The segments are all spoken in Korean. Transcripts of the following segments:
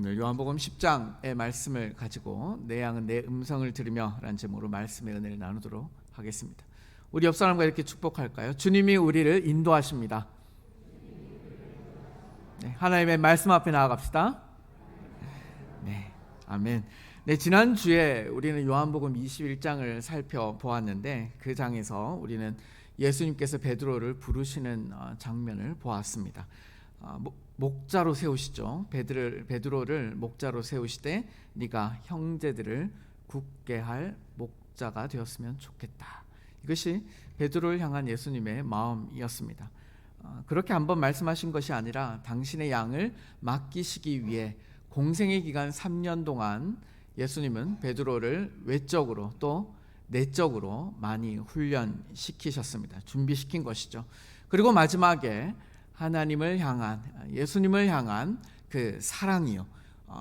오늘 요한복음 10장의 말씀을 가지고 내 양은 내 음성을 들으며 라는 제목으로 말씀의 은혜를 나누도록 하겠습니다. 우리 옆 사람과 이렇게 축복할까요? 주님이 우리를 인도하십니다. 네, 하나님의 말씀 앞에 나아갑시다. 네, 아멘. 네, 지난주에 우리는 요한복음 21장을 살펴보았는데 그 장에서 우리는 예수님께서 베드로를 부르시는 장면을 보았습니다. 목자로 세우시죠. 베드로를 목자로 세우시되 네가 형제들을 굳게 할 목자가 되었으면 좋겠다. 이것이 베드로를 향한 예수님의 마음이었습니다. 그렇게 한번 말씀하신 것이 아니라 당신의 양을 맡기시기 위해 공생의 기간 3년 동안 예수님은 베드로를 외적으로 또 내적으로 많이 훈련시키셨습니다. 준비시킨 것이죠. 그리고 마지막에 하나님을 향한, 예수님을 향한 그 사랑이요,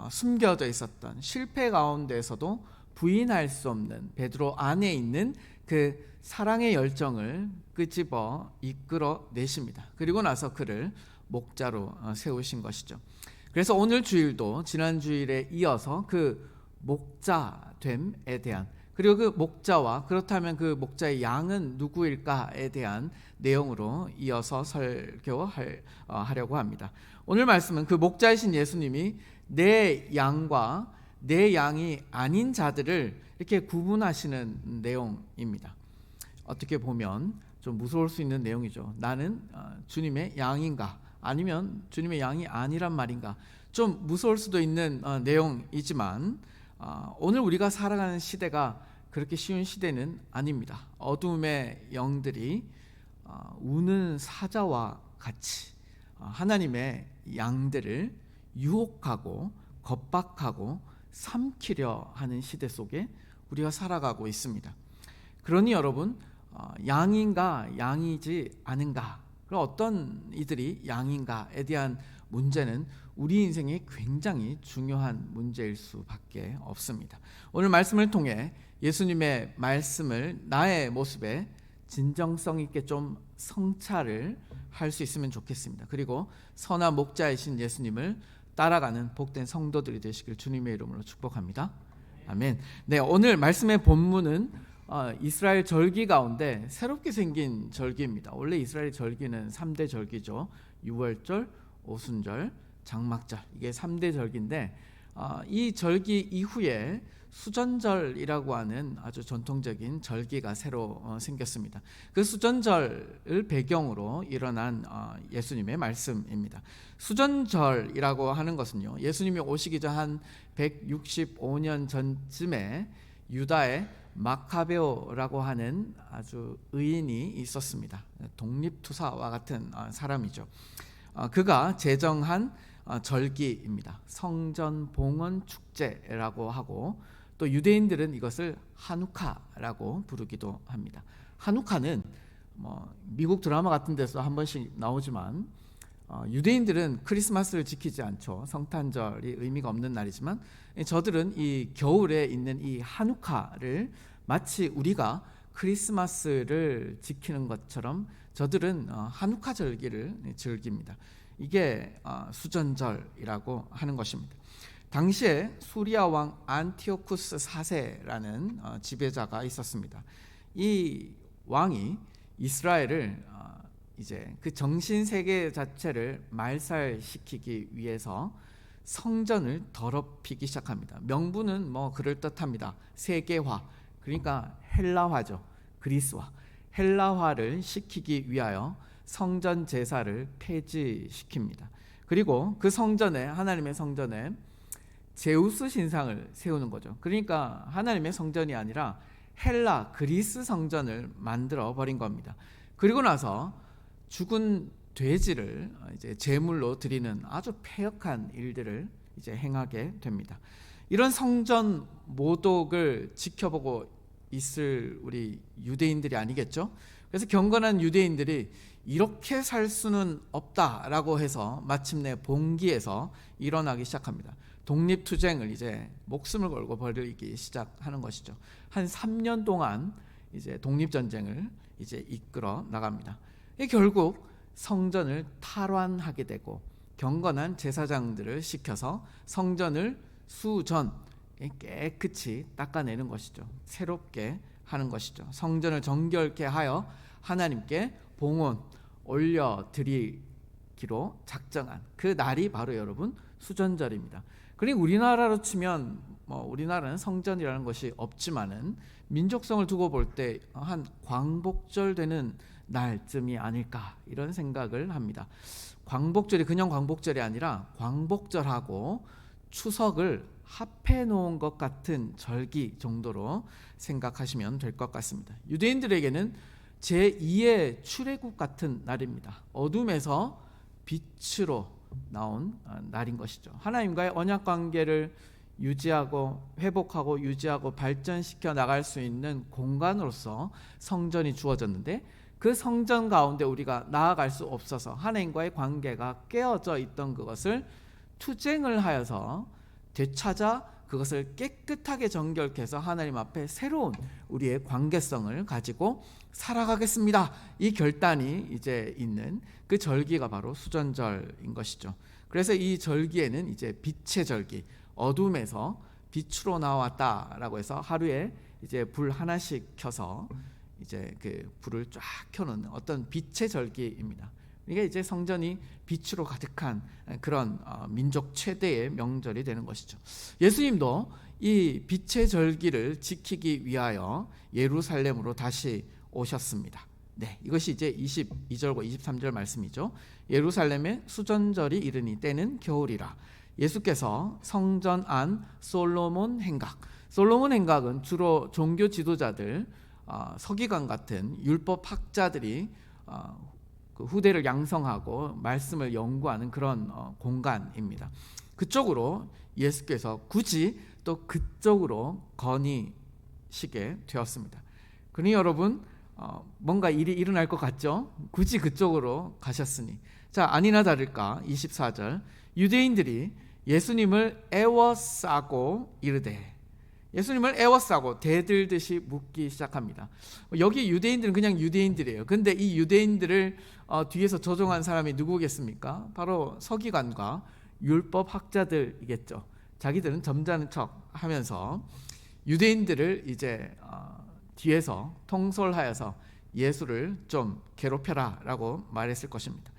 숨겨져 있었던 실패 가운데서도 부인할 수 없는 베드로 안에 있는 그 사랑의 열정을 끄집어 이끌어내십니다. 그리고 나서 그를 목자로 세우신 것이죠. 그래서 오늘 주일도 지난 주일에 이어서 그 목자됨에 대한, 그리고 그 목자와 그렇다면 그 목자의 양은 누구일까에 대한 내용으로 이어서 설교하려고 합니다. 오늘 말씀은 그 목자이신 예수님이 내 양과 내 양이 아닌 자들을 이렇게 구분하시는 내용입니다. 어떻게 보면 좀 무서울 수 있는 내용이죠. 나는 주님의 양인가 아니면 주님의 양이 아니란 말인가, 좀 무서울 수도 있는 내용이지만 오늘 우리가 살아가는 시대가 그렇게 쉬운 시대는 아닙니다. 어둠의 영들이 우는 사자와 같이 하나님의 양들을 유혹하고 겁박하고 삼키려 하는 시대 속에 우리가 살아가고 있습니다. 그러니 여러분, 양인가 양이지 않은가, 그리고 어떤 이들이 양인가에 대한 문제는 우리 인생에 굉장히 중요한 문제일 수밖에 없습니다. 오늘 말씀을 통해 예수님의 말씀을 나의 모습에 진정성 있게 좀 성찰을 할 수 있으면 좋겠습니다. 그리고 선한 목자이신 예수님을 따라가는 복된 성도들이 되시길 주님의 이름으로 축복합니다. 아멘. 네, 오늘 말씀의 본문은 이스라엘 절기 가운데 새롭게 생긴 절기입니다. 원래 이스라엘 절기는 3대 절기죠. 유월절, 오순절, 장막절, 이게 3대 절기인데 이 절기 이후에 수전절이라고 하는 아주 전통적인 절기가 새로 생겼습니다. 그 수전절을 배경으로 일어난 예수님의 말씀입니다. 수전절이라고 하는 것은요, 예수님이 오시기 전 한 165년 전쯤에 유다의 마카베오라고 하는 아주 의인이 있었습니다. 독립투사와 같은 사람이죠. 그가 제정한 절기입니다. 성전 봉헌 축제라고 하고, 또 유대인들은 이것을 하누카라고 부르기도 합니다. 하누카는 미국 드라마 같은 데서 한 번씩 나오지만 유대인들은 크리스마스를 지키지 않죠. 성탄절이 의미가 없는 날이지만 저들은 이 겨울에 있는 이 하누카를 마치 우리가 크리스마스를 지키는 것처럼 저들은 하누카 절기를 즐깁니다. 이게 수전절이라고 하는 것입니다. 당시에 수리아 왕 안티오쿠스 4세라는 지배자가 있었습니다. 이 왕이 이스라엘을 이제 그 정신 세계 자체를 말살시키기 위해서 성전을 더럽히기 시작합니다. 명분은 그럴듯합니다. 세계화, 그러니까 헬라화죠. 그리스화, 헬라화를 시키기 위하여 성전 제사를 폐지시킵니다. 그리고 그 성전에, 하나님의 성전에 제우스 신상을 세우는 거죠. 그러니까 하나님의 성전이 아니라 헬라, 그리스 성전을 만들어 버린 겁니다. 그리고 나서 죽은 돼지를 이제 제물로 드리는 아주 패역한 일들을 이제 행하게 됩니다. 이런 성전 모독을 지켜보고 있을 우리 유대인들이 아니겠죠? 그래서 경건한 유대인들이 이렇게 살 수는 없다라고 해서 마침내 봉기에서 일어나기 시작합니다. 독립투쟁을 이제 목숨을 걸고 벌이기 시작하는 것이죠. 한 3년 동안 이제 독립전쟁을 이제 이끌어 나갑니다. 결국 성전을 탈환하게 되고 경건한 제사장들을 시켜서 성전을 수전 깨끗이 닦아내는 것이죠. 새롭게 하는 것이죠. 성전을 정결케 하여 하나님께 봉헌 올려드리기로 작정한 그 날이 바로 여러분 수전절입니다. 그러니 우리나라로 치면 우리나라는 성전이라는 것이 없지만은 민족성을 두고 볼 때 한 광복절 되는 날쯤이 아닐까 이런 생각을 합니다. 광복절이 그냥 광복절이 아니라 광복절하고 추석을 합해 놓은 것 같은 절기 정도로 생각하시면 될 것 같습니다. 유대인들에게는 제2의 출애굽 같은 날입니다. 어둠에서 빛으로 나온 날인 것이죠. 하나님과의 언약 관계를 유지하고 회복하고 유지하고 발전시켜 나갈 수 있는 공간으로서 성전이 주어졌는데, 그 성전 가운데 우리가 나아갈 수 없어서 하나님과의 관계가 깨어져 있던 그것을 투쟁을 하여서 되찾아 그것을 깨끗하게 정결케 해서 하나님 앞에 새로운 우리의 관계성을 가지고 살아가겠습니다, 이 결단이 이제 있는 그 절기가 바로 수전절인 것이죠. 그래서 이 절기에는 이제 빛의 절기, 어둠에서 빛으로 나왔다라고 해서 하루에 이제 불 하나씩 켜서 이제 그 불을 쫙 켜는 어떤 빛의 절기입니다. 이게 이제 성전이 빛으로 가득한 그런 민족 최대의 명절이 되는 것이죠. 예수님도 이 빛의 절기를 지키기 위하여 예루살렘으로 다시 오셨습니다. 네, 이것이 이제 22절과 23절 말씀이죠. 예루살렘에 수전절이 이르니 때는 겨울이라. 예수께서 성전 안 솔로몬 행각, 솔로몬 행각은 주로 종교 지도자들, 서기관 같은 율법 학자들이 그 후대를 양성하고 말씀을 연구하는 그런 공간입니다. 그쪽으로 예수께서 굳이 또 그쪽으로 거니시게 되었습니다. 그러니 여러분 뭔가 일이 일어날 것 같죠? 굳이 그쪽으로 가셨으니. 자, 아니나 다를까 24절 유대인들이 예수님을 애워싸고 이르되, 예수님을 애워싸고 대들듯이 묻기 시작합니다. 여기 유대인들은 그냥 유대인들이에요. 근데 이 유대인들을 뒤에서 조종한 사람이 누구겠습니까? 바로 서기관과 율법 학자들이겠죠. 자기들은 점잖은 척 하면서 유대인들을 이제 뒤에서 통솔하여서 예수를 좀 괴롭혀라 라고 말했을 것입니다.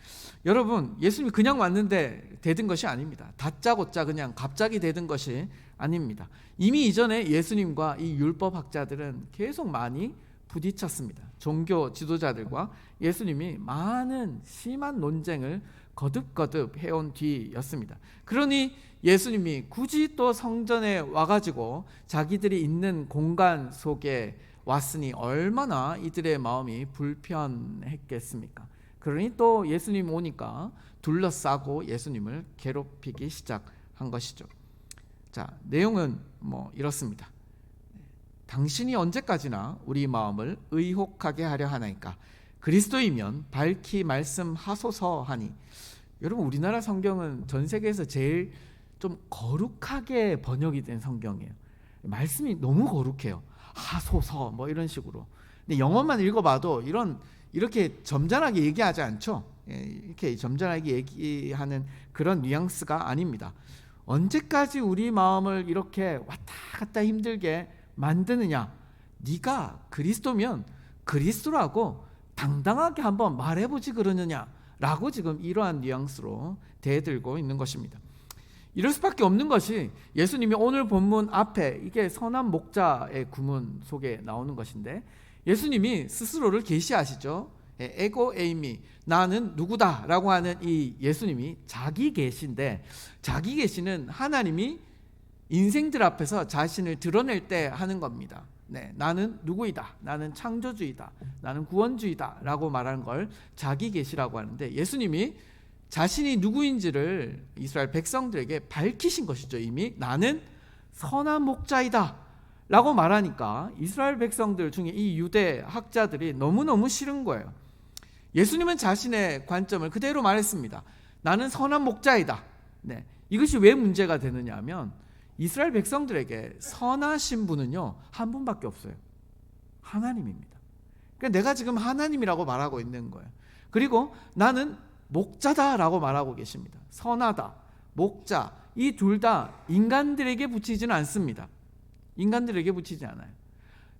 여러분, 예수님이 그냥 왔는데 대든 것이 아닙니다. 다짜고짜 그냥 갑자기 대든 것이 아닙니다. 이미 이전에 예수님과 이 율법학자들은 계속 많이 부딪혔습니다. 종교 지도자들과 예수님이 많은 심한 논쟁을 거듭거듭 해온 뒤였습니다. 그러니 예수님이 굳이 또 성전에 와가지고 자기들이 있는 공간 속에 왔으니 얼마나 이들의 마음이 불편했겠습니까? 그러니 또 예수님 오니까 둘러싸고 예수님을 괴롭히기 시작한 것이죠. 자, 내용은 이렇습니다. 당신이 언제까지나 우리 마음을 의혹하게 하려 하나이까? 그리스도이면 밝히 말씀하소서 하니. 여러분, 우리나라 성경은 전 세계에서 제일 좀 거룩하게 번역이 된 성경이에요. 말씀이 너무 거룩해요. 하소서 이런 식으로. 근데 영어만 읽어봐도 이렇게 점잖하게 얘기하지 않죠. 이렇게 점잖하게 얘기하는 그런 뉘앙스가 아닙니다. 언제까지 우리 마음을 이렇게 왔다 갔다 힘들게 만드느냐? 네가 그리스도면 그리스도라고 당당하게 한번 말해보지 그러느냐라고 지금 이러한 뉘앙스로 대들고 있는 것입니다. 이럴 수밖에 없는 것이 예수님이 오늘 본문 앞에 이게 선한 목자의 구문 속에 나오는 것인데, 예수님이 스스로를 계시하시죠. 에고 에이미, 나는 누구다 라고 하는 이 예수님이 자기 계시인데, 자기 계시는 하나님이 인생들 앞에서 자신을 드러낼 때 하는 겁니다. 네, 나는 누구이다, 나는 창조주이다, 나는 구원주이다 라고 말하는 걸 자기 계시라고 하는데, 예수님이 자신이 누구인지를 이스라엘 백성들에게 밝히신 것이죠. 이미 나는 선한 목자이다 라고 말하니까 이스라엘 백성들 중에 이 유대 학자들이 너무너무 싫은 거예요. 예수님은 자신의 관점을 그대로 말했습니다. 나는 선한 목자이다. 네, 이것이 왜 문제가 되느냐 하면, 이스라엘 백성들에게 선하신 분은요 한 분밖에 없어요. 하나님입니다. 그러니까 내가 지금 하나님이라고 말하고 있는 거예요. 그리고 나는 목자다라고 말하고 계십니다. 선하다, 목자, 이 둘 다 인간들에게 붙이지는 않습니다. 인간들에게 붙이지 않아요.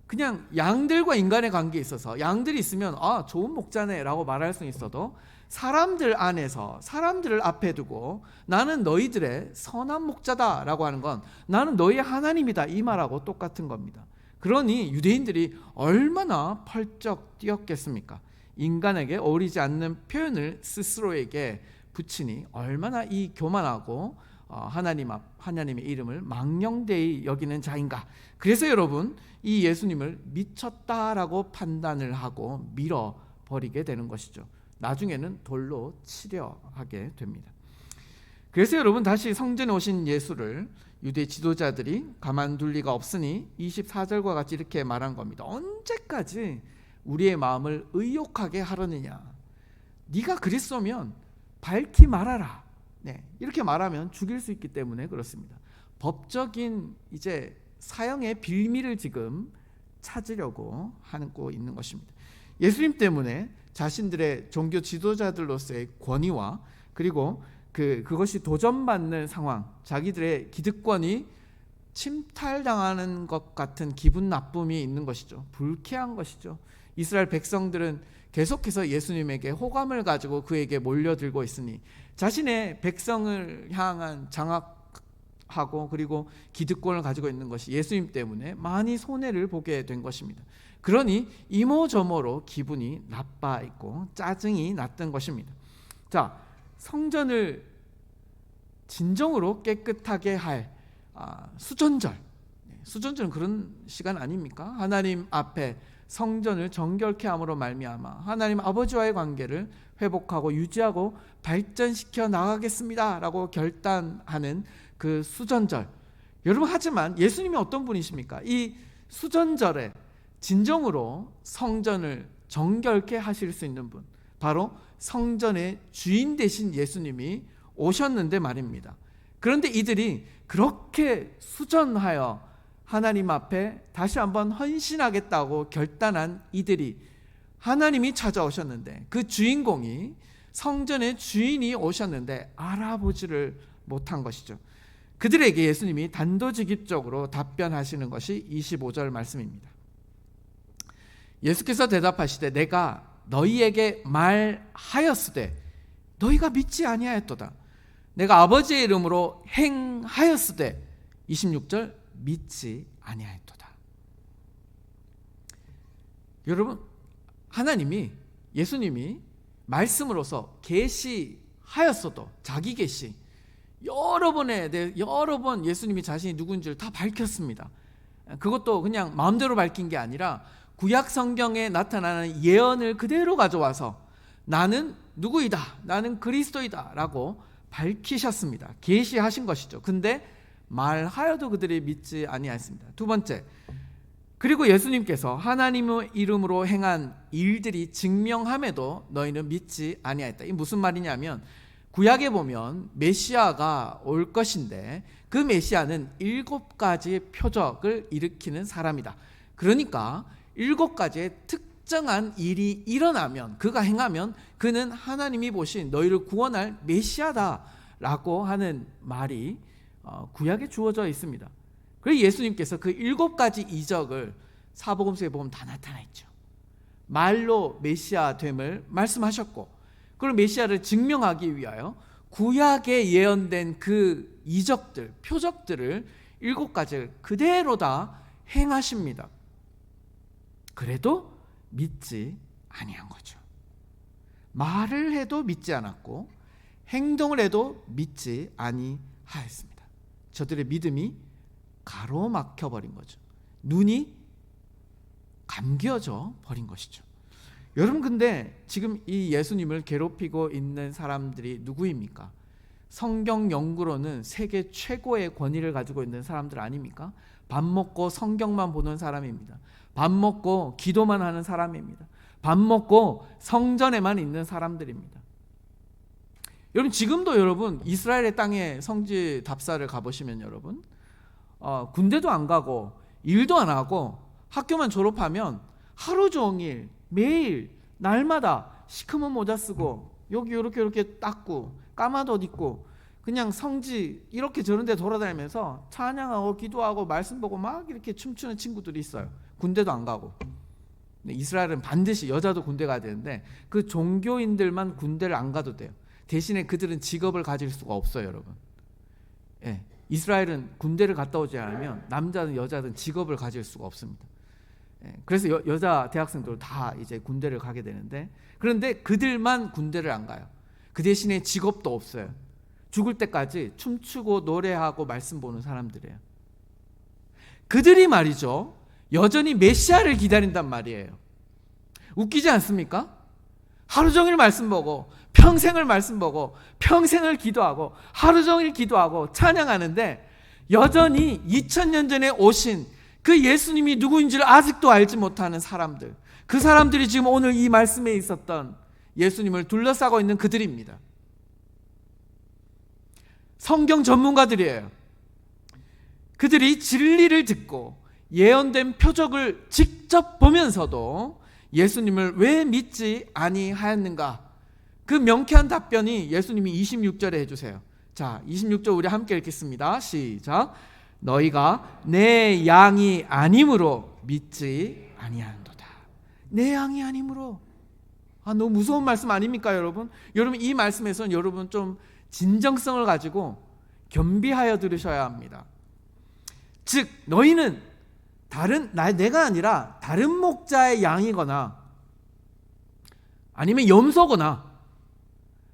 그냥 양들과 인간의 관계에 있어서 양들이 있으면 좋은 목자네 라고 말할 수 있어도 사람들 안에서 사람들을 앞에 두고 나는 너희들의 선한 목자다 라고 하는 건 나는 너희의 하나님이다 이 말하고 똑같은 겁니다. 그러니 유대인들이 얼마나 펄쩍 뛰었겠습니까? 인간에게 어울리지 않는 표현을 스스로에게 붙이니 얼마나 이 교만하고 하나님의 이름을 망령되이 여기는 자인가. 그래서 여러분 이 예수님을 미쳤다라고 판단을 하고 밀어버리게 되는 것이죠. 나중에는 돌로 치려 하게 됩니다. 그래서 여러분 다시 성전에 오신 예수를 유대 지도자들이 가만둘 리가 없으니 24절과 같이 이렇게 말한 겁니다. 언제까지 우리의 마음을 의욕하게 하려느냐. 네가 그리스도면 밝히 말하라. 이렇게 말하면 죽일 수 있기 때문에 그렇습니다. 법적인 이제 사형의 빌미를 지금 찾으려고 하고 있는 것입니다. 예수님 때문에 자신들의 종교 지도자들로서의 권위와 그리고 그것이 도전받는 상황, 자기들의 기득권이 침탈당하는 것 같은 기분 나쁨이 있는 것이죠. 불쾌한 것이죠. 이스라엘 백성들은 계속해서 예수님에게 호감을 가지고 그에게 몰려들고 있으니 자신의 백성을 향한 장악하고 그리고 기득권을 가지고 있는 것이 예수님 때문에 많이 손해를 보게 된 것입니다. 그러니 이모저모로 기분이 나빠 있고 짜증이 났던 것입니다. 자, 성전을 진정으로 깨끗하게 할 수전절. 수전절은 그런 시간 아닙니까? 하나님 앞에 성전을 정결케 함으로 말미암아 하나님 아버지와의 관계를 회복하고 유지하고 발전시켜 나가겠습니다 라고 결단하는 그 수전절. 여러분, 하지만 예수님이 어떤 분이십니까? 이 수전절에 진정으로 성전을 정결케 하실 수 있는 분, 바로 성전의 주인 되신 예수님이 오셨는데 말입니다. 그런데 이들이 그렇게 수전하여 하나님 앞에 다시 한번 헌신하겠다고 결단한 이들이 하나님이 찾아오셨는데 그 주인공이 성전의 주인이 오셨는데 알아보지를 못한 것이죠. 그들에게 예수님이 단도직입적으로 답변하시는 것이 25절 말씀입니다. 예수께서 대답하시되 내가 너희에게 말하였으되 너희가 믿지 아니하였도다. 내가 아버지의 이름으로 행하였으되 26절 믿지 아니하였도다. 여러분, 하나님이 예수님이 말씀으로서 계시하였어도 자기 계시 여러 번 예수님이 자신이 누군지를 다 밝혔습니다. 그것도 그냥 마음대로 밝힌 게 아니라 구약 성경에 나타나는 예언을 그대로 가져와서 나는 누구이다, 나는 그리스도이다 라고 밝히셨습니다. 계시하신 것이죠. 근데 말하여도 그들이 믿지 아니하였습니다. 두 번째, 그리고 예수님께서 하나님의 이름으로 행한 일들이 증명함에도 너희는 믿지 아니하였다. 이게 무슨 말이냐면 구약에 보면 메시아가 올 것인데 그 메시아는 7가지의 표적을 일으키는 사람이다. 그러니까 7가지의 특정한 일이 일어나면, 그가 행하면 그는 하나님이 보신 너희를 구원할 메시아다라고 하는 말이 구약에 주어져 있습니다. 그래서 예수님께서 그 7가지 이적을 사복음서에 보면 다 나타나 있죠. 말로 메시아 됨을 말씀하셨고, 그리고 메시아를 증명하기 위하여 구약에 예언된 그 이적들, 표적들을 7가지를 그대로 다 행하십니다. 그래도 믿지 아니한 거죠. 말을 해도 믿지 않았고 행동을 해도 믿지 아니하였습니다. 저들의 믿음이 가로막혀 버린 거죠. 눈이 감겨져 버린 것이죠. 여러분, 근데 지금 이 예수님을 괴롭히고 있는 사람들이 누구입니까? 성경 연구로는 세계 최고의 권위를 가지고 있는 사람들 아닙니까? 밥 먹고 성경만 보는 사람입니다. 밥 먹고 기도만 하는 사람입니다. 밥 먹고 성전에만 있는 사람들입니다. 여러분, 지금도 여러분 이스라엘의 땅에 성지 답사를 가보시면 여러분 군대도 안 가고 일도 안 하고 학교만 졸업하면 하루 종일 매일 날마다 시커먼 모자 쓰고 여기 이렇게 닦고 까만 옷 입고 그냥 성지 이렇게 저런 데 돌아다니면서 찬양하고 기도하고 말씀 보고 막 이렇게 춤추는 친구들이 있어요. 군대도 안 가고. 이스라엘은 반드시 여자도 군대 가야 되는데 그 종교인들만 군대를 안 가도 돼요. 대신에 그들은 직업을 가질 수가 없어요, 여러분. 예, 이스라엘은 군대를 갔다 오지 않으면 남자든 여자든 직업을 가질 수가 없습니다. 예, 그래서 여자 대학생들 다 이제 군대를 가게 되는데, 그런데 그들만 군대를 안 가요. 그 대신에 직업도 없어요. 죽을 때까지 춤추고 노래하고 말씀 보는 사람들이에요. 그들이 말이죠, 여전히 메시아를 기다린단 말이에요. 웃기지 않습니까? 하루 종일 말씀 보고 평생을 말씀 보고 평생을 기도하고 하루 종일 기도하고 찬양하는데 여전히 2000년 전에 오신 그 예수님이 누구인지를 아직도 알지 못하는 사람들, 그 사람들이 지금 오늘 이 말씀에 있었던 예수님을 둘러싸고 있는 그들입니다. 성경 전문가들이에요. 그들이 진리를 듣고 예언된 표적을 직접 보면서도 예수님을 왜 믿지 아니하였는가? 그 명쾌한 답변이 예수님이 26절에 해주세요. 자, 26절 우리 함께 읽겠습니다. 시작. 너희가 내 양이 아님으로 믿지 아니하는도다. 내 양이 아님으로. 너무 무서운 말씀 아닙니까, 여러분? 여러분, 이 말씀에서는 여러분 좀 진정성을 가지고 겸비하여 들으셔야 합니다. 즉 너희는 내가 아니라 다른 목자의 양이거나 아니면 염소거나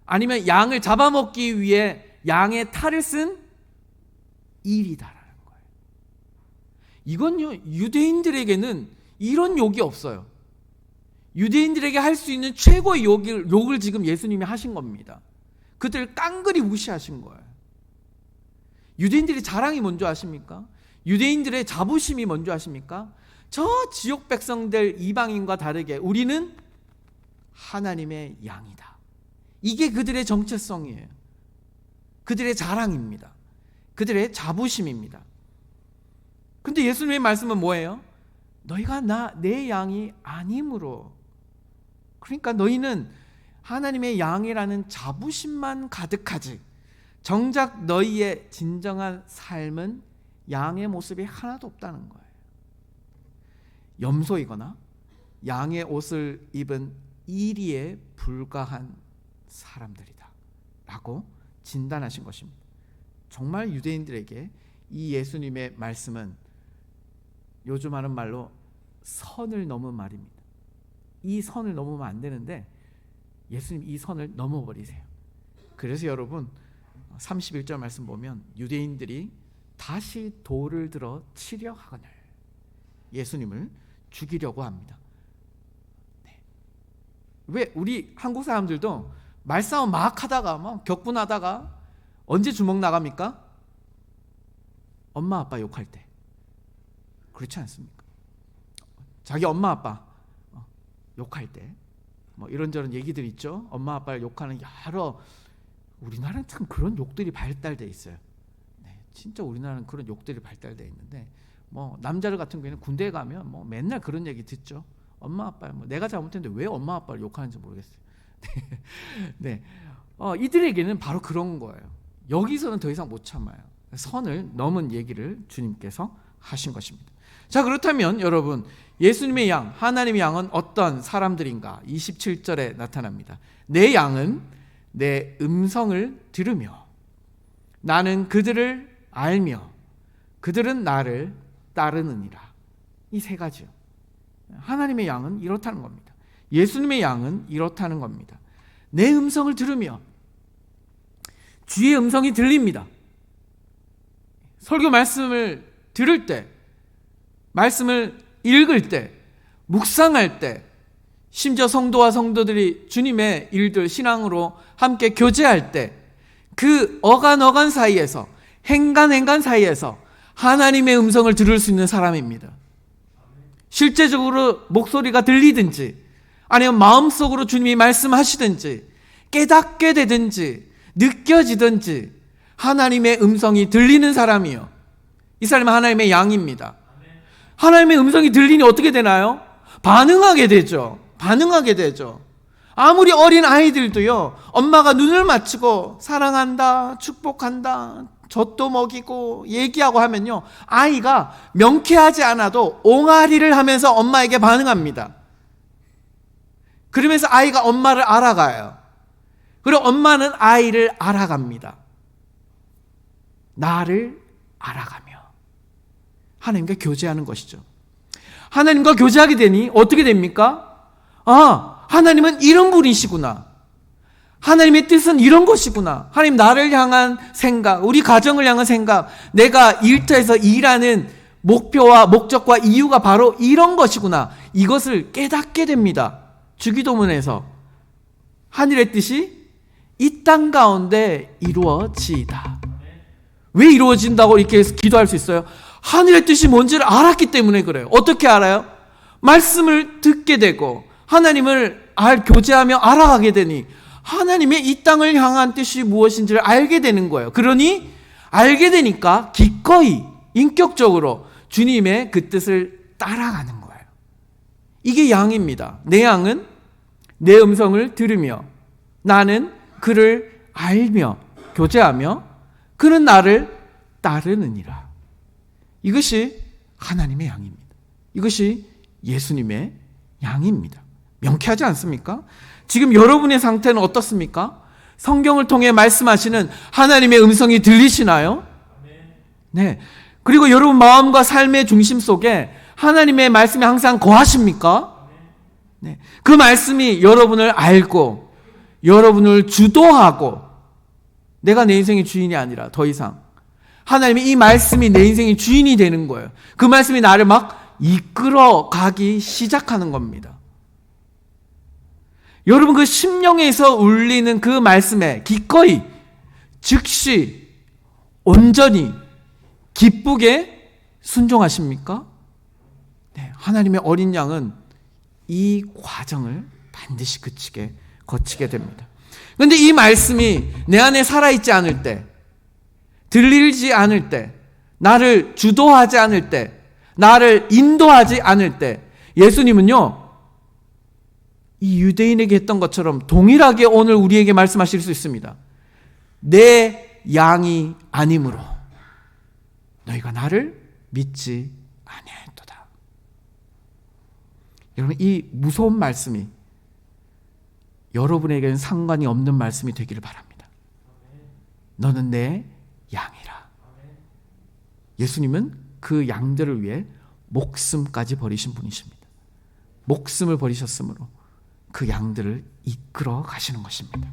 아니면 양을 잡아먹기 위해 양의 탈을 쓴 일이다라는 거예요. 이건요, 유대인들에게는 이런 욕이 없어요. 유대인들에게 할 수 있는 최고의 욕을 지금 예수님이 하신 겁니다. 그들을 깡그리 무시하신 거예요. 유대인들의 자랑이 뭔지 아십니까? 유대인들의 자부심이 뭔지 아십니까? 저 지옥 백성들 이방인과 다르게 우리는 하나님의 양이다. 이게 그들의 정체성이에요. 그들의 자랑입니다. 그들의 자부심입니다. 근데 예수님의 말씀은 뭐예요? 너희가 내 양이 아님으로. 그러니까 너희는 하나님의 양이라는 자부심만 가득하지 정작 너희의 진정한 삶은 양의 모습이 하나도 없다는 거예요. 염소이거나 양의 옷을 입은 이리에 불과한 사람들이다 라고 진단하신 것입니다. 정말 유대인들에게 이 예수님의 말씀은 요즘 하는 말로 선을 넘은 말입니다. 이 선을 넘으면 안 되는데 예수님 이 선을 넘어버리세요. 그래서 여러분 31절 말씀 보면 유대인들이 다시 돌을 들어 치려 하거늘 예수님을 죽이려고 합니다. 네. 왜 우리 한국 사람들도 말싸움 막 하다가 막 격분하다가 언제 주먹 나갑니까? 엄마 아빠 욕할 때. 그렇지 않습니까? 자기 엄마 아빠 욕할 때 뭐 이런저런 얘기들 있죠. 엄마 아빠를 욕하는 여러, 우리나라는 참 그런 욕들이 발달돼 있어요. 네, 진짜 우리나라는 그런 욕들이 발달돼 있는데 뭐 남자들 같은 경우에는 군대에 가면 뭐 맨날 그런 얘기 듣죠. 엄마 아빠 뭐 내가 잘못했는데 왜 엄마 아빠를 욕하는지 모르겠어요. 네, 이들에게는 바로 그런 거예요. 여기서는 더 이상 못 참아요. 선을 넘은 얘기를 주님께서 하신 것입니다. 자, 그렇다면 여러분 예수님의 양, 하나님의 양은 어떤 사람들인가? 27절에 나타납니다. 내 양은 내 음성을 들으며 나는 그들을 알며 그들은 나를 따르느니라. 이 세 가지요. 하나님의 양은 이렇다는 겁니다. 예수님의 양은 이렇다는 겁니다. 내 음성을 들으며, 주의 음성이 들립니다. 설교 말씀을 들을 때, 말씀을 읽을 때, 묵상할 때, 심지어 성도와 성도들이 주님의 일들 신앙으로 함께 교제할 때 그 어간 사이에서, 행간 사이에서 하나님의 음성을 들을 수 있는 사람입니다. 실제적으로 목소리가 들리든지 아니면 마음속으로 주님이 말씀하시든지 깨닫게 되든지 느껴지든지 하나님의 음성이 들리는 사람이요, 이 사람은 하나님의 양입니다. 하나님의 음성이 들리니 어떻게 되나요? 반응하게 되죠. 아무리 어린 아이들도요, 엄마가 눈을 맞추고 사랑한다, 축복한다, 젖도 먹이고 얘기하고 하면요, 아이가 명쾌하지 않아도 옹알이를 하면서 엄마에게 반응합니다. 그러면서 아이가 엄마를 알아가요. 그리고 엄마는 아이를 알아갑니다. 나를 알아가며 하나님과 교제하는 것이죠. 하나님과 교제하게 되니 어떻게 됩니까? 하나님은 이런 분이시구나. 하나님의 뜻은 이런 것이구나. 하나님 나를 향한 생각, 우리 가정을 향한 생각, 내가 일터에서 일하는 목표와 목적과 이유가 바로 이런 것이구나. 이것을 깨닫게 됩니다. 주기도문에서 하늘의 뜻이 이 땅 가운데 이루어지이다. 왜 이루어진다고 이렇게 기도할 수 있어요? 하늘의 뜻이 뭔지를 알았기 때문에 그래요. 어떻게 알아요? 말씀을 듣게 되고 하나님을 교제하며 알아가게 되니 하나님의 이 땅을 향한 뜻이 무엇인지를 알게 되는 거예요. 그러니 알게 되니까 기꺼이 인격적으로 주님의 그 뜻을 따라가는 거예요. 이게 양입니다. 내 양은 내 음성을 들으며 나는 그를 알며 교제하며 그는 나를 따르느니라. 이것이 하나님의 양입니다. 이것이 예수님의 양입니다. 명쾌하지 않습니까? 지금 여러분의 상태는 어떻습니까? 성경을 통해 말씀하시는 하나님의 음성이 들리시나요? 네. 그리고 여러분 마음과 삶의 중심 속에 하나님의 말씀이 항상 거하십니까? 네. 그 말씀이 여러분을 알고 여러분을 주도하고 내가 내 인생의 주인이 아니라 더 이상 하나님이 이 말씀이 내 인생의 주인이 되는 거예요. 그 말씀이 나를 막 이끌어 가기 시작하는 겁니다. 여러분 그 심령에서 울리는 그 말씀에 기꺼이 즉시 온전히 기쁘게 순종하십니까? 네, 하나님의 어린 양은 이 과정을 반드시 거치게 됩니다. 그런데 이 말씀이 내 안에 살아있지 않을 때, 들리지 않을 때, 나를 주도하지 않을 때, 나를 인도하지 않을 때 예수님은요 이 유대인에게 했던 것처럼 동일하게 오늘 우리에게 말씀하실 수 있습니다. 내 양이 아니므로 너희가 나를 믿지 아니하였도다. 여러분 이 무서운 말씀이 여러분에게는 상관이 없는 말씀이 되기를 바랍니다. 너는 내 양이라. 예수님은 그 양들을 위해 목숨까지 버리신 분이십니다. 목숨을 버리셨으므로 그 양들을 이끌어 가시는 것입니다.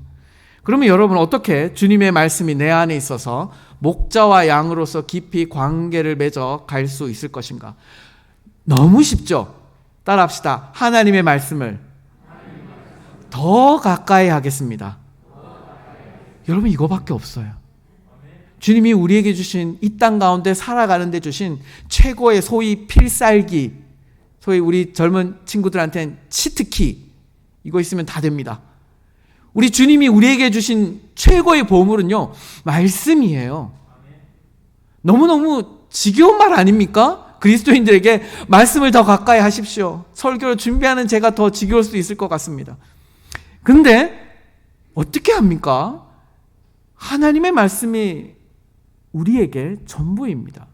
그러면 여러분 어떻게 주님의 말씀이 내 안에 있어서 목자와 양으로서 깊이 관계를 맺어 갈 수 있을 것인가? 너무 쉽죠? 따라합시다. 하나님의 말씀을 더 가까이 하겠습니다. 여러분 이거밖에 없어요. 주님이 우리에게 주신 이 땅 가운데 살아가는 데 주신 최고의 소위 필살기, 소위 우리 젊은 친구들한테는 치트키, 이거 있으면 다 됩니다. 우리 주님이 우리에게 주신 최고의 보물은요 말씀이에요. 너무너무 지겨운 말 아닙니까? 그리스도인들에게 말씀을 더 가까이 하십시오. 설교를 준비하는 제가 더 지겨울 수 있을 것 같습니다. 근데 어떻게 합니까? 하나님의 말씀이 우리에게 전부입니다.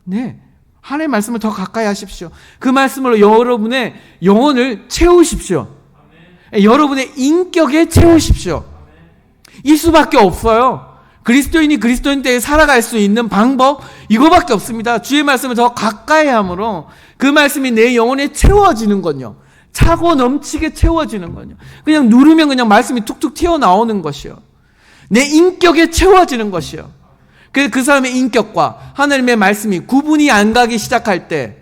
네, 하나님의 말씀을 더 가까이 하십시오. 그 말씀으로 여러분의 영혼을 채우십시오. 여러분의 인격에 채우십시오. 이 수밖에 없어요. 그리스도인이 그리스도인대에 살아갈 수 있는 방법 이거밖에 없습니다. 주의 말씀을 더 가까이 함으로 그 말씀이 내 영혼에 채워지는 건요. 차고 넘치게 채워지는 건요. 그냥 누르면 그냥 말씀이 툭툭 튀어나오는 것이요. 내 인격에 채워지는 것이요. 그 사람의 인격과 하나님의 말씀이 구분이 안 가기 시작할 때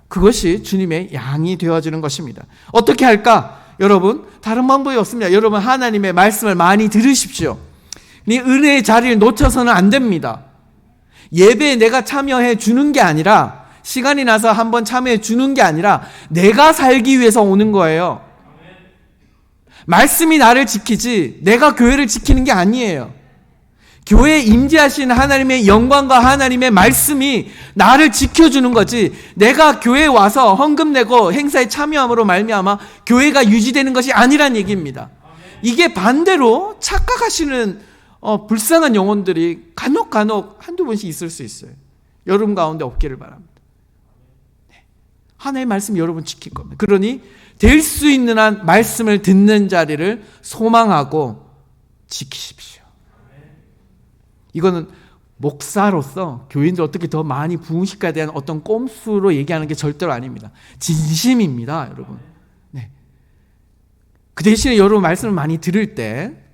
그것이 주님의 양이 되어지는 것입니다. 어떻게 할까? 여러분 다른 방법이 없습니다. 여러분 하나님의 말씀을 많이 들으십시오. 이 은혜의 자리를 놓쳐서는 안 됩니다. 예배에 내가 참여해 주는 게 아니라 시간이 나서 한번 참여해 주는 게 아니라 내가 살기 위해서 오는 거예요. 말씀이 나를 지키지 내가 교회를 지키는 게 아니에요. 교회에 임재하시는 하나님의 영광과 하나님의 말씀이 나를 지켜주는 거지, 내가 교회에 와서 헌금 내고 행사에 참여함으로 말미암아 교회가 유지되는 것이 아니란 얘기입니다. 이게 반대로 착각하시는 불쌍한 영혼들이 간혹 한두 번씩 있을 수 있어요. 여러분 가운데 없기를 바랍니다. 네. 하나님의 말씀 여러분 지킬 겁니다. 그러니 될 수 있는 한 말씀을 듣는 자리를 소망하고 지키십시오. 이거는 목사로서 교인들 어떻게 더 많이 부흥시켜야 대한 어떤 꼼수로 얘기하는 게 절대로 아닙니다. 진심입니다, 여러분. 네. 그 대신에 여러분 말씀을 많이 들을 때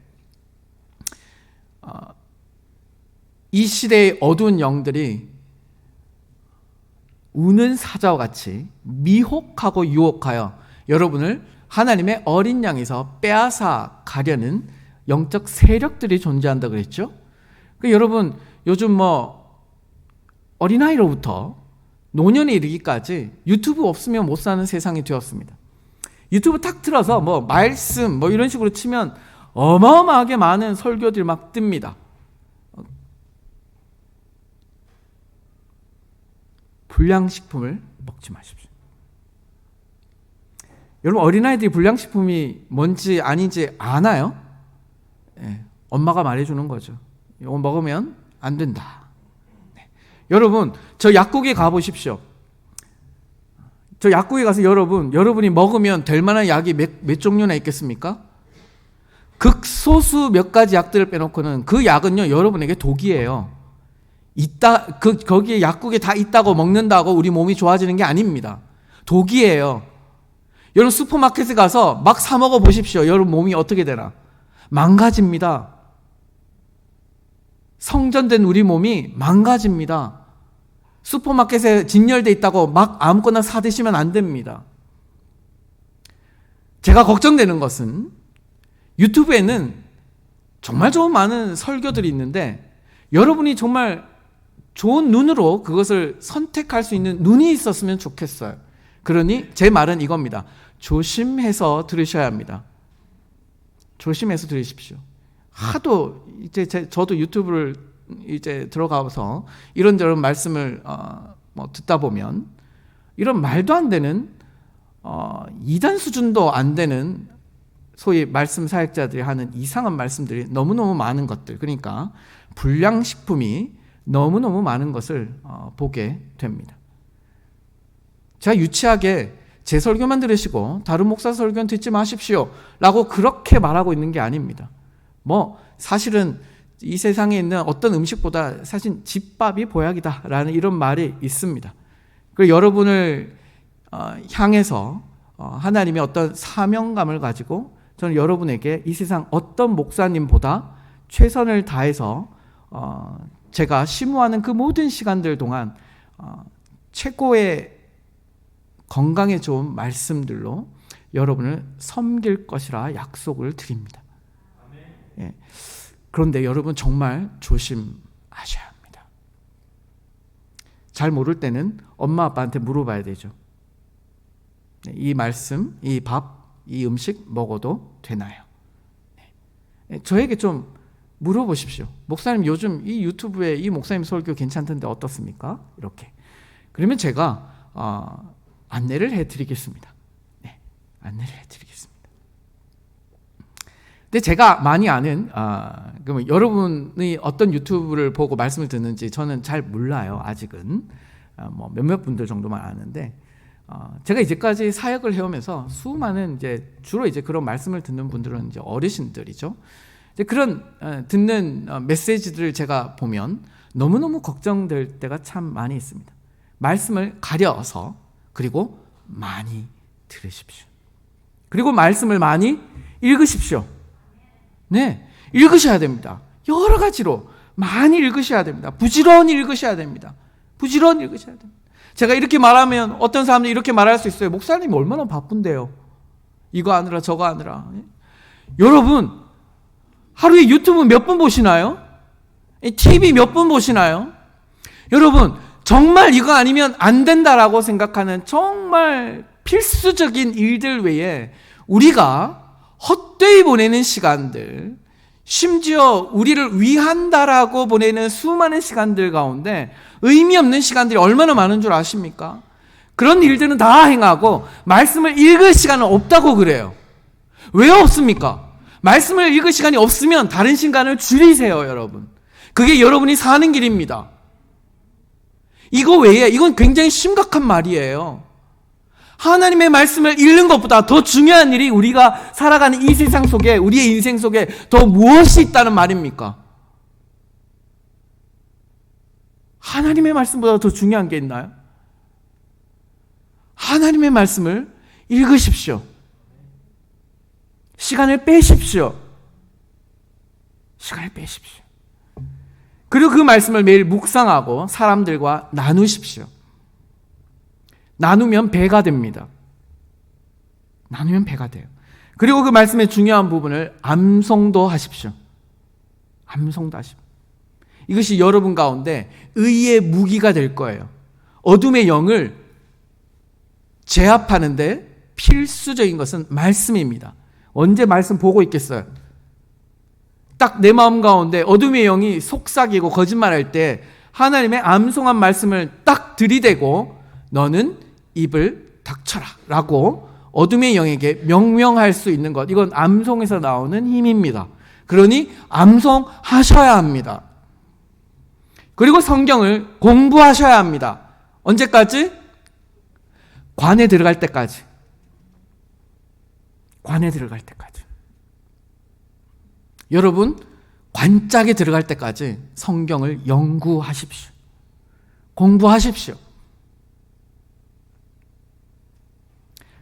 이 시대의 어두운 영들이 우는 사자와 같이 미혹하고 유혹하여 여러분을 하나님의 어린 양에서 빼앗아 가려는 영적 세력들이 존재한다 그랬죠. 여러분 요즘 어린아이로부터 노년에 이르기까지 유튜브 없으면 못 사는 세상이 되었습니다. 유튜브 탁 틀어서 말씀 이런 식으로 치면 어마어마하게 많은 설교들이 막 뜹니다. 불량식품을 먹지 마십시오. 여러분 어린아이들이 불량식품이 뭔지 아닌지 아나요? 네, 엄마가 말해주는 거죠. 이거 먹으면 안 된다. 네. 여러분 저 약국에 가보십시오. 저 약국에 가서 여러분이 먹으면 될 만한 약이 몇 종류나 있겠습니까? 극소수 몇 가지 약들을 빼놓고는 그 약은요 여러분에게 독이에요. 거기에 약국에 다 있다고 먹는다고 우리 몸이 좋아지는 게 아닙니다. 독이에요. 여러분 슈퍼마켓에 가서 막 사 먹어 보십시오. 여러분 몸이 어떻게 되나? 망가집니다. 성전된 우리 몸이 망가집니다. 슈퍼마켓에 진열돼 있다고 막 아무거나 사 드시면 안 됩니다. 제가 걱정되는 것은 유튜브에는 정말 좋은 많은 설교들이 있는데 여러분이 정말 좋은 눈으로 그것을 선택할 수 있는 눈이 있었으면 좋겠어요. 그러니 제 말은 이겁니다. 조심해서 들으셔야 합니다. 조심해서 들으십시오. 하도 이제 저도 유튜브를 이제 들어가서 이런저런 말씀을 듣다 보면 이런 말도 안 되는 2단 수준도 안 되는 소위 말씀 사역자들이 하는 이상한 말씀들이 너무너무 많은 것들, 그러니까 불량식품이 너무너무 많은 것을 보게 됩니다. 제가 유치하게 제 설교만 들으시고 다른 목사 설교는 듣지 마십시오 라고 그렇게 말하고 있는 게 아닙니다. 사실은 이 세상에 있는 어떤 음식보다 사실 집밥이 보약이다 라는 이런 말이 있습니다. 그리고 여러분을 향해서 하나님의 어떤 사명감을 가지고 저는 여러분에게 이 세상 어떤 목사님보다 최선을 다해서 제가 심무하는 그 모든 시간들 동안 최고의 건강에 좋은 말씀들로 여러분을 섬길 것이라 약속을 드립니다. 예. 그런데 여러분 정말 조심하셔야 합니다. 잘 모를 때는 엄마 아빠한테 물어봐야 되죠. 이 말씀, 이 밥, 이 음식 먹어도 되나요? 저에게 좀 물어보십시오. 목사님 요즘 이 유튜브에 이 목사님 설교 괜찮던데 어떻습니까? 이렇게. 그러면 제가 안내를 해드리겠습니다. 네, 안내를 해드리겠습니다. 근데 제가 많이 아는 그러면 여러분이 어떤 유튜브를 보고 말씀을 듣는지 저는 잘 몰라요. 아직은 몇몇 분들 정도만 아는데 제가 이제까지 사역을 해오면서 수많은 주로 그런 말씀을 듣는 분들은 어르신들이죠. 그런 듣는 메시지들을 제가 보면 너무너무 걱정될 때가 참 많이 있습니다. 말씀을 가려서 그리고 많이 들으십시오. 그리고 말씀을 많이 읽으십시오. 네, 읽으셔야 됩니다. 여러 가지로 많이 읽으셔야 됩니다. 부지런히 읽으셔야 됩니다. 부지런히 읽으셔야 됩니다. 제가 이렇게 말하면 어떤 사람들이 이렇게 말할 수 있어요. 목사님이 얼마나 바쁜데요. 이거 하느라 저거 하느라. 여러분 하루에 유튜브 몇 번 보시나요? TV 몇 번 보시나요? 여러분 정말 이거 아니면 안 된다라고 생각하는 정말 필수적인 일들 외에 우리가 헛되이 보내는 시간들, 심지어 우리를 위한다라고 보내는 수많은 시간들 가운데 의미 없는 시간들이 얼마나 많은 줄 아십니까? 그런 일들은 다 행하고 말씀을 읽을 시간은 없다고 그래요. 왜 없습니까? 말씀을 읽을 시간이 없으면 다른 시간을 줄이세요, 여러분. 그게 여러분이 사는 길입니다. 이거 외에 이건 굉장히 심각한 말이에요. 하나님의 말씀을 읽는 것보다 더 중요한 일이 우리가 살아가는 이 세상 속에, 우리의 인생 속에 더 무엇이 있다는 말입니까? 하나님의 말씀보다 더 중요한 게 있나요? 하나님의 말씀을 읽으십시오. 시간을 빼십시오. 시간을 빼십시오. 그리고 그 말씀을 매일 묵상하고 사람들과 나누십시오. 나누면 배가 됩니다. 나누면 배가 돼요. 그리고 그 말씀의 중요한 부분을 암송도 하십시오. 암송도 하십시오. 이것이 여러분 가운데 의의 무기가 될 거예요. 어둠의 영을 제압하는데 필수적인 것은 말씀입니다. 언제 말씀 보고 있겠어요? 딱 내 마음 가운데 어둠의 영이 속삭이고 거짓말할 때 하나님의 암송한 말씀을 딱 들이대고 너는 입을 닥쳐라 라고 어둠의 영에게 명령할 수 있는 것, 이건 암송에서 나오는 힘입니다. 그러니 암송하셔야 합니다. 그리고 성경을 공부하셔야 합니다. 언제까지? 관에 들어갈 때까지. 관에 들어갈 때까지. 여러분, 관짝에 들어갈 때까지 성경을 연구하십시오. 공부하십시오.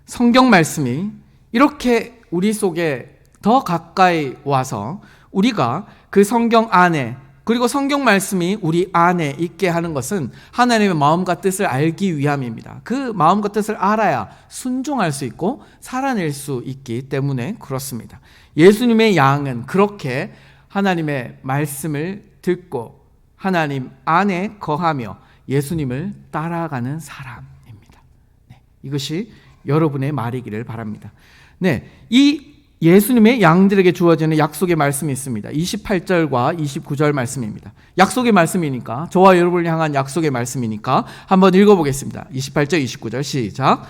성경 말씀이 이렇게 우리 속에 더 가까이 와서 우리가 그 성경 안에, 그리고 성경 말씀이 우리 안에 있게 하는 것은 하나님의 마음과 뜻을 알기 위함입니다. 그 마음과 뜻을 알아야 순종할 수 있고 살아낼 수 있기 때문에 그렇습니다. 예수님의 양은 그렇게 하나님의 말씀을 듣고 하나님 안에 거하며 예수님을 따라가는 사람입니다. 네, 이것이 여러분의 말이기를 바랍니다. 네, 이 예수님의 양들에게 주어지는 약속의 말씀이 있습니다. 28절과 29절 말씀입니다. 약속의 말씀이니까, 저와 여러분을 향한 약속의 말씀이니까 한번 읽어보겠습니다. 28절, 29절 시작.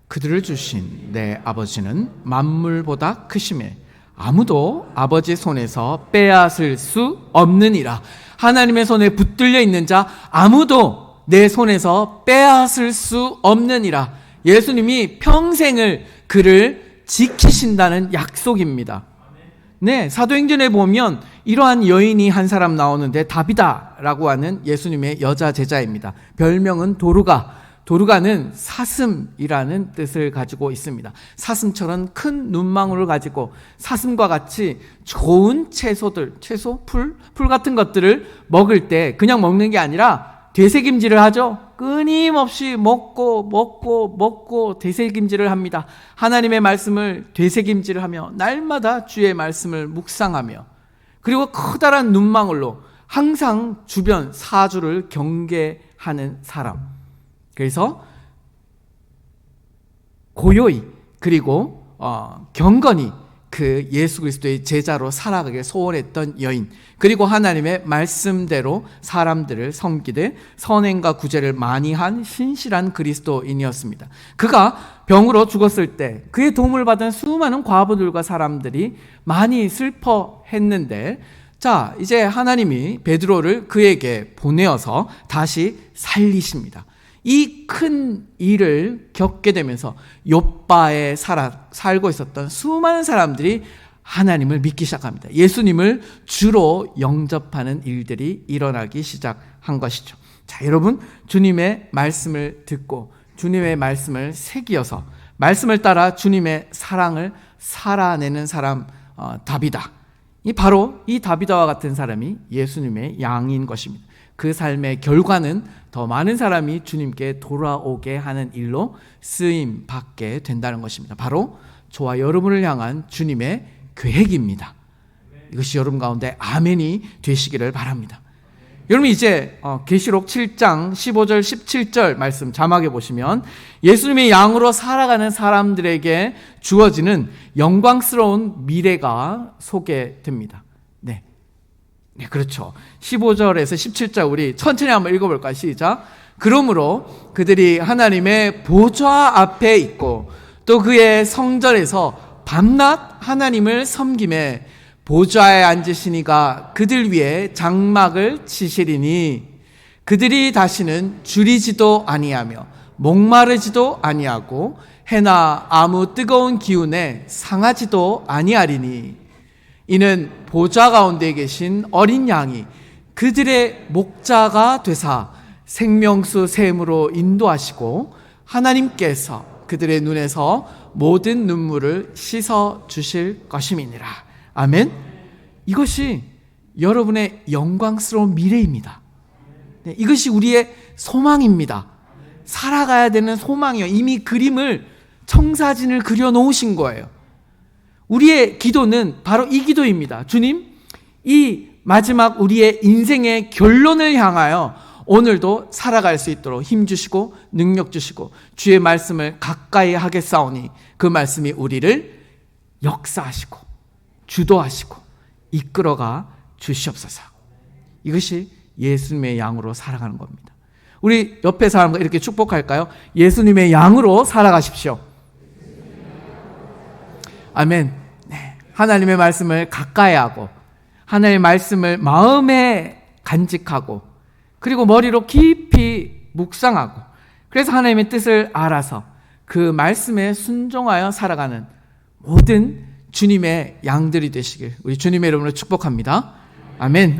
그들을 주신 내 아버지는 만물보다 크심에 아무도 아버지 손에서 빼앗을 수 없느니라. 하나님의 손에 붙들려 있는 자 아무도 내 손에서 빼앗을 수 없느니라. 예수님이 평생을 그를 지키신다는 약속입니다. 네, 사도행전에 보면 이러한 여인이 한 사람 나오는데 다비다라고 하는 예수님의 여자 제자입니다. 별명은 도르가. 도르가는 사슴이라는 뜻을 가지고 있습니다. 사슴처럼 큰 눈망울을 가지고 사슴과 같이 좋은 채소들, 채소, 풀 같은 것들을 먹을 때 그냥 먹는 게 아니라 되새김질을 하죠. 끊임없이 먹고 되새김질을 합니다. 하나님의 말씀을 되새김질을 하며 날마다 주의 말씀을 묵상하며 그리고 커다란 눈망울로 항상 주변 사주를 경계하는 사람. 그래서 고요히 그리고 경건히 그 예수 그리스도의 제자로 살아가길 소원했던 여인, 그리고 하나님의 말씀대로 사람들을 섬기되 선행과 구제를 많이 한 신실한 그리스도인이었습니다. 그가 병으로 죽었을 때 그의 도움을 받은 수많은 과부들과 사람들이 많이 슬퍼했는데, 자, 이제 하나님이 베드로를 그에게 보내어서 다시 살리십니다. 이 큰 일을 겪게 되면서 욥바에 살고 있었던 수많은 사람들이 하나님을 믿기 시작합니다. 예수님을 주로 영접하는 일들이 일어나기 시작한 것이죠. 자, 여러분, 주님의 말씀을 듣고 주님의 말씀을 새기어서 말씀을 따라 주님의 사랑을 살아내는 사람, 다비다. 바로 이 다비다와 같은 사람이 예수님의 양인 것입니다. 그 삶의 결과는 더 많은 사람이 주님께 돌아오게 하는 일로 쓰임 받게 된다는 것입니다. 바로 저와 여러분을 향한 주님의 계획입니다. 이것이 여러분 가운데 아멘이 되시기를 바랍니다. 여러분 이제 계시록 7장 15절 17절 말씀 자막에 보시면 예수님의 양으로 살아가는 사람들에게 주어지는 영광스러운 미래가 소개됩니다. 네, 그렇죠. 15절에서 17절 우리 천천히 한번 읽어볼까요? 시작. 그러므로 그들이 하나님의 보좌 앞에 있고 또 그의 성전에서 밤낮 하나님을 섬김에 보좌에 앉으시니가 그들 위에 장막을 치시리니 그들이 다시는 줄이지도 아니하며 목마르지도 아니하고 해나 아무 뜨거운 기운에 상하지도 아니하리니 이는 보좌 가운데 계신 어린 양이 그들의 목자가 되사 생명수 샘으로 인도하시고 하나님께서 그들의 눈에서 모든 눈물을 씻어 주실 것임이니라. 아멘. 이것이 여러분의 영광스러운 미래입니다. 네, 이것이 우리의 소망입니다. 살아가야 되는 소망이요. 이미 그림을 청사진을 그려 놓으신 거예요. 우리의 기도는 바로 이 기도입니다. 주님, 이 마지막 우리의 인생의 결론을 향하여 오늘도 살아갈 수 있도록 힘주시고 능력 주시고 주의 말씀을 가까이 하겠사오니 그 말씀이 우리를 역사하시고 주도하시고 이끌어가 주시옵소서. 이것이 예수님의 양으로 살아가는 겁니다. 우리 옆에 사람과 이렇게 축복할까요? 예수님의 양으로 살아가십시오. 아멘. 네. 하나님의 말씀을 가까이 하고 하나님의 말씀을 마음에 간직하고 그리고 머리로 깊이 묵상하고 그래서 하나님의 뜻을 알아서 그 말씀에 순종하여 살아가는 모든 주님의 양들이 되시길 우리 주님의 이름으로 축복합니다. 아멘.